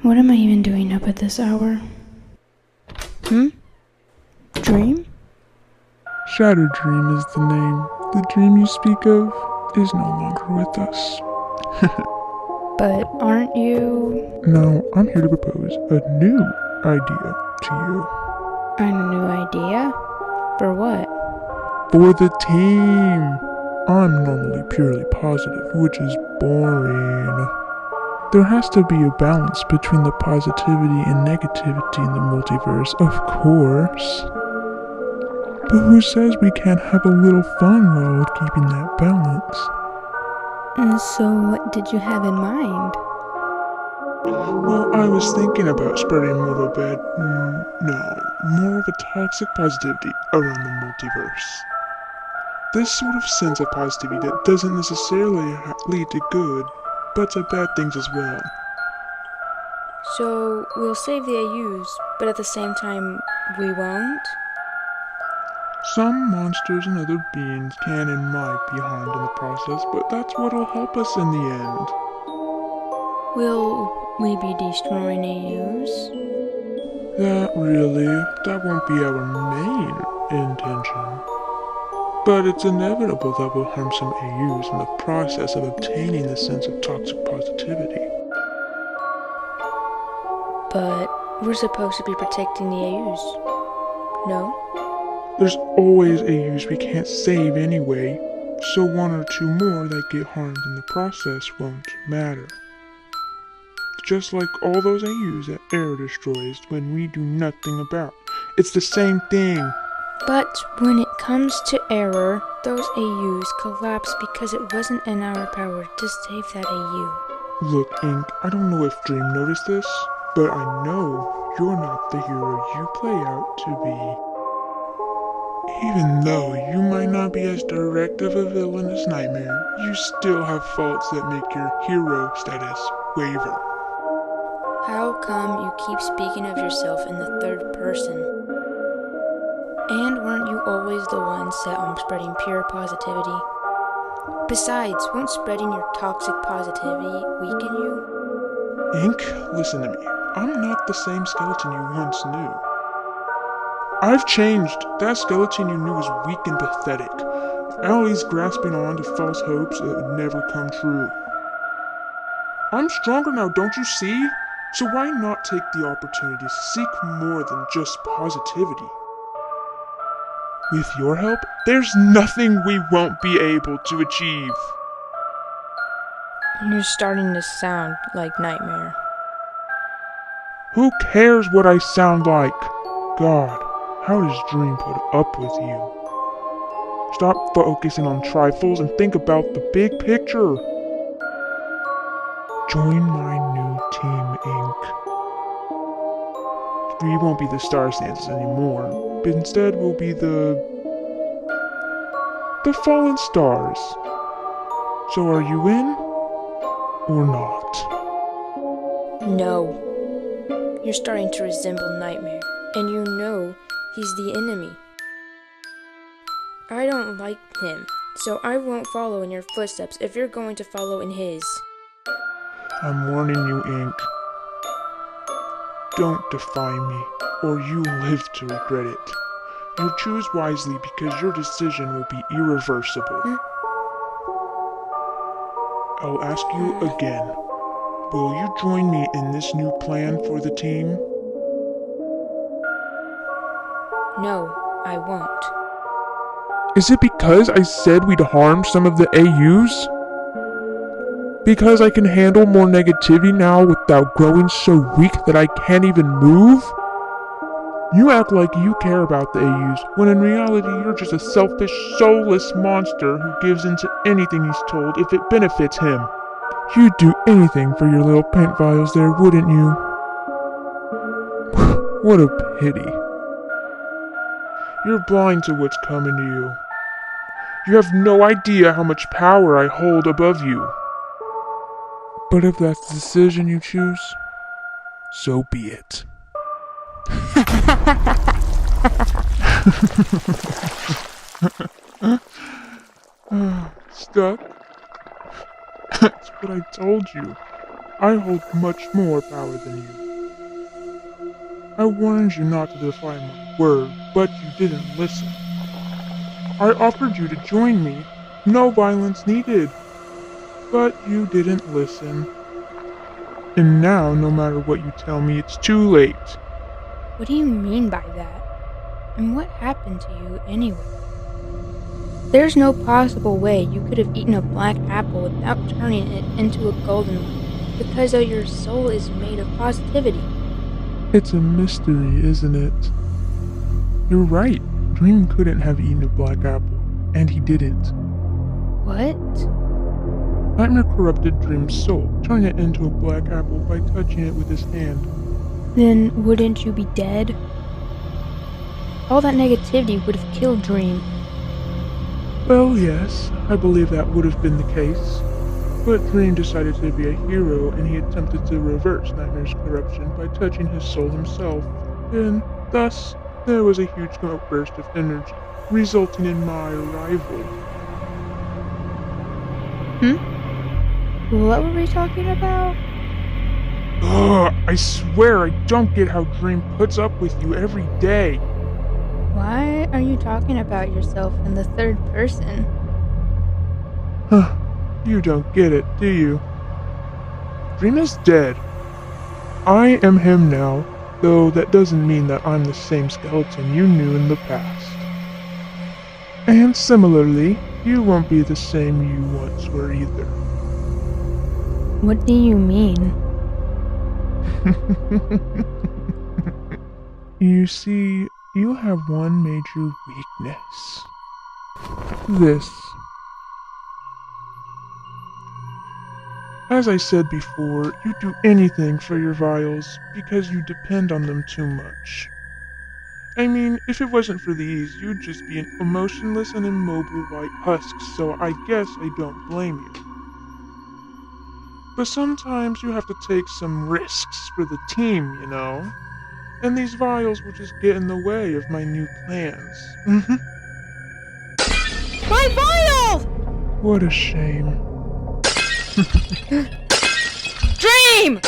What am I even doing up at this hour? Dream? Shattered Dream is the name. The dream you speak of is no longer with us. But aren't you... Now, I'm here to propose a new idea to you. A new idea? For what? For the team! I'm normally purely positive, which is boring. There has to be a balance between the positivity and negativity in the multiverse, of course. But who says we can't have a little fun while keeping that balance? And so what did you have in mind? Well, I was thinking about spreading more of more of a toxic positivity around the multiverse. This sort of sense of positivity that doesn't necessarily lead to good, but to bad things as well. So we'll save the AUs, but at the same time, we won't? Some monsters and other beings can and might be harmed in the process, but that's what'll help us in the end. Will we be destroying AUs? That won't be our main intention. But it's inevitable that we'll harm some AUs in the process of obtaining the sense of toxic positivity. But we're supposed to be protecting the AUs. No? There's always AUs we can't save anyway, so one or two more that get harmed in the process won't matter. Just like all those AUs that Error destroys when we do nothing about. It's the same thing. But when it comes to Error, those AUs collapse because it wasn't in our power to save that AU. Look, Ink, I don't know if Dream noticed this, but I know you're not the hero you play out to be. Even though you might not be as direct of a villain as Nightmare, you still have faults that make your hero status waver. How come you keep speaking of yourself in the third person? And weren't you always the one set on spreading pure positivity? Besides, won't spreading your toxic positivity weaken you? Ink, listen to me. I'm not the same skeleton you once knew. I've changed. That skeleton you knew was weak and pathetic, always grasping on to false hopes that would never come true. I'm stronger now, don't you see? So why not take the opportunity to seek more than just positivity? With your help, there's nothing we won't be able to achieve. You're starting to sound like Nightmare. Who cares what I sound like? God, how does Dream put up with you? Stop focusing on trifles and think about the big picture. Join my new team, Ink. We won't be the Star Stances anymore, but instead we'll be the Fallen Stars. So are you in? Or not? No. You're starting to resemble Nightmare, and you know he's the enemy. I don't like him, so I won't follow in your footsteps if you're going to follow in his. I'm warning you, Ink. Don't defy me, or you'll live to regret it. You choose wisely because your decision will be irreversible. I'll ask you again. Will you join me in this new plan for the team? No, I won't. Is it because I said we'd harm some of the AUs? Because I can handle more negativity now without growing so weak that I can't even move? You act like you care about the AUs, when in reality you're just a selfish, soulless monster who gives in to anything he's told if it benefits him. You'd do anything for your little paint vials there, wouldn't you? What a pity. You're blind to what's coming to you. You have no idea how much power I hold above you. But if that's the decision you choose, so be it. Stuck? That's what I told you. I hold much more power than you. I warned you not to defy my word, but you didn't listen. I offered you to join me. No violence needed. But you didn't listen. And now, no matter what you tell me, it's too late. What do you mean by that? And what happened to you anyway? There's no possible way you could have eaten a black apple without turning it into a golden one, because your soul is made of positivity. It's a mystery, isn't it? You're right. Dream couldn't have eaten a black apple, and he didn't. What? Nightmare corrupted Dream's soul, turning it into a black apple by touching it with his hand. Then wouldn't you be dead? All that negativity would have killed Dream. Well, yes, I believe that would have been the case. But Dream decided to be a hero, and he attempted to reverse Nightmare's corruption by touching his soul himself. And thus, there was a huge outburst of energy, resulting in my arrival. What were we talking about? Ugh, I swear I don't get how Dream puts up with you every day. Why are you talking about yourself in the third person? Huh, you don't get it, do you? Dream is dead. I am him now, though that doesn't mean that I'm the same skeleton you knew in the past. And similarly, you won't be the same you once were either. What do you mean? You see, you have one major weakness. This. As I said before, you do anything for your vials because you depend on them too much. I mean, if it wasn't for these, you'd just be an emotionless and immobile white husk, so I guess I don't blame you. But sometimes you have to take some risks for the team, you know? And these vials will just get in the way of my new plans. My vial! What a shame. Dream!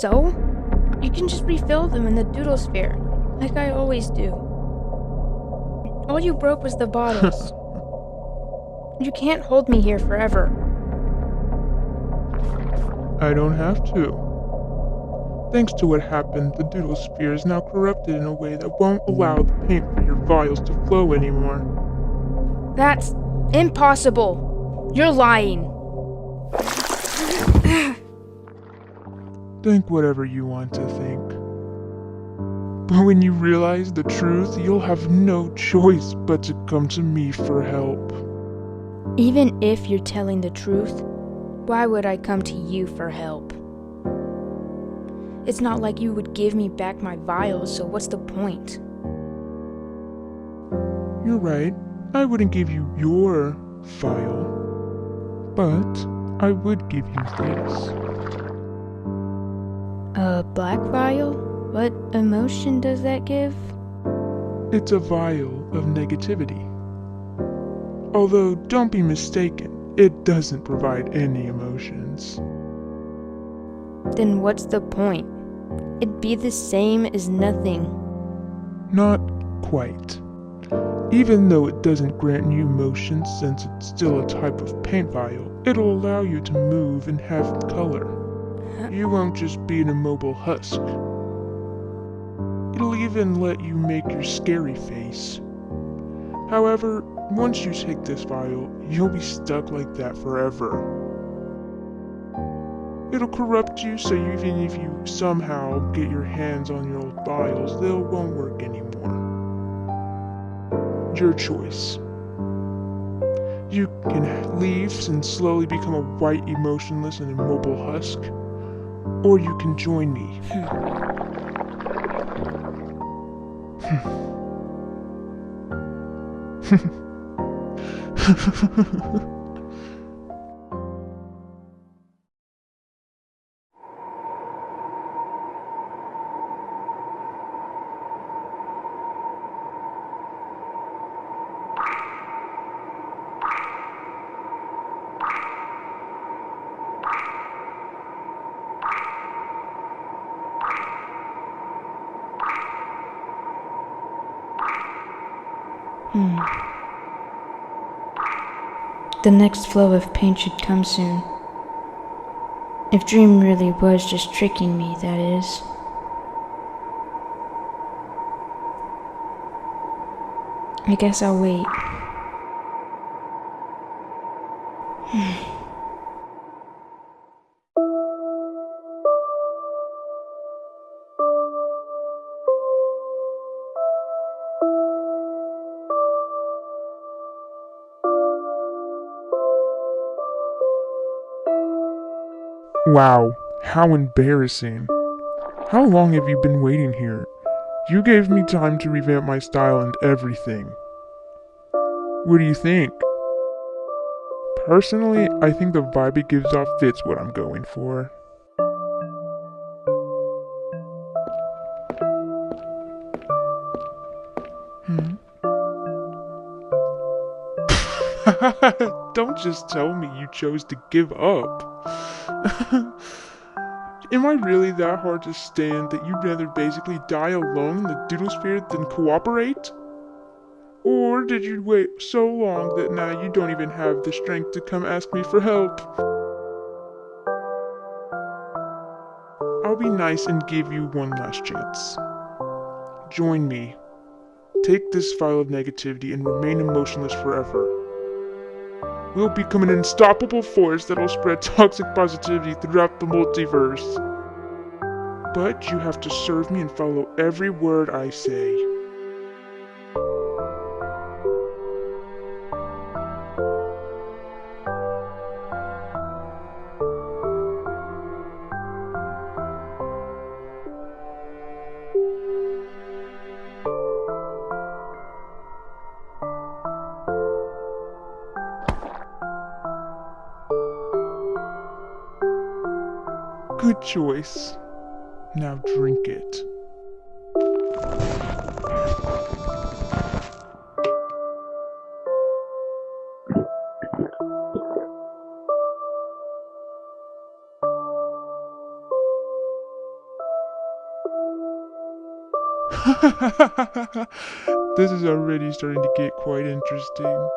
So? You can just refill them in the doodle sphere, like I always do. All you broke was the bottles. You can't hold me here forever. I don't have to. Thanks to what happened, the doodle sphere is now corrupted in a way that won't allow the paint for your vials to flow anymore. That's impossible. You're lying. Think whatever you want to think. But when you realize the truth, you'll have no choice but to come to me for help. Even if you're telling the truth, why would I come to you for help? It's not like you would give me back my vials, so what's the point? You're right. I wouldn't give you your vial. But I would give you this. A black vial? What emotion does that give? It's a vial of negativity. Although, don't be mistaken, it doesn't provide any emotions. Then what's the point? It'd be the same as nothing. Not quite. Even though it doesn't grant you motion since it's still a type of paint vial, it'll allow you to move and have color. You won't just be an immobile husk. It'll even let you make your scary face. However, once you take this vial, you'll be stuck like that forever. It'll corrupt you, so even if you somehow get your hands on your old vials, they won't work anymore. Your choice. You can leave and slowly become a white, emotionless, and immobile husk, or you can join me. The next flow of pain should come soon. If dream really was just tricking me, that is. I guess I'll wait. Wow, how embarrassing. How long have you been waiting here? You gave me time to revamp my style and everything. What do you think? Personally, I think the vibe it gives off fits what I'm going for. Don't just tell me you chose to give up. Am I really that hard to stand that you'd rather basically die alone in the doodle-sphere than cooperate? Or did you wait so long that now you don't even have the strength to come ask me for help? I'll be nice and give you one last chance. Join me. Take this file of negativity and remain emotionless forever. We'll become an unstoppable force that'll spread toxic positivity throughout the multiverse. But you have to serve me and follow every word I say. Good choice. Now drink it. This is already starting to get quite interesting.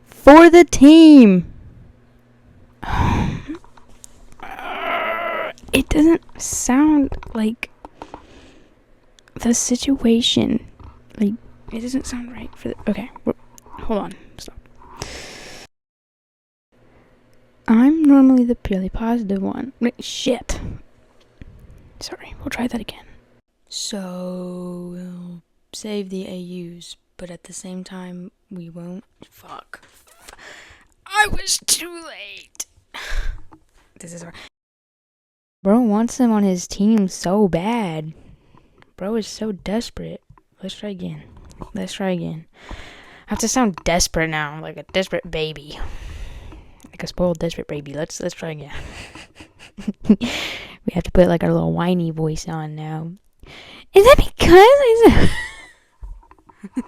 For the team! It doesn't sound like the situation. Like, it doesn't sound right for the... Okay, hold on. Stop. I'm normally the purely positive one. Wait, shit. Sorry, we'll try that again. So, we'll save the AUs, but at the same time, we won't. Fuck. I was too late. This is hard. Bro wants him on his team so bad. Bro is so desperate. Let's try again. I have to sound desperate now, like a desperate baby. Like a spoiled desperate baby. Let's try again. We have to put like our little whiny voice on now. Is that because I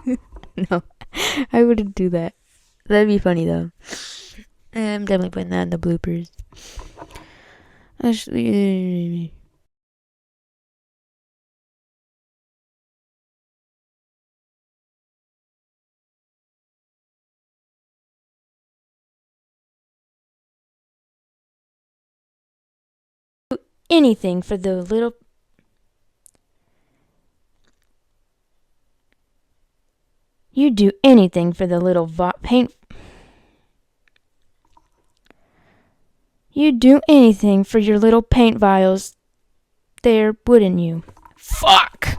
said... No, I wouldn't do that. That'd be funny though. I'm definitely putting that in the bloopers. Actually, anything for the little... You do anything for the little paint... You'd do anything for your little paint vials there, wouldn't you? Fuck!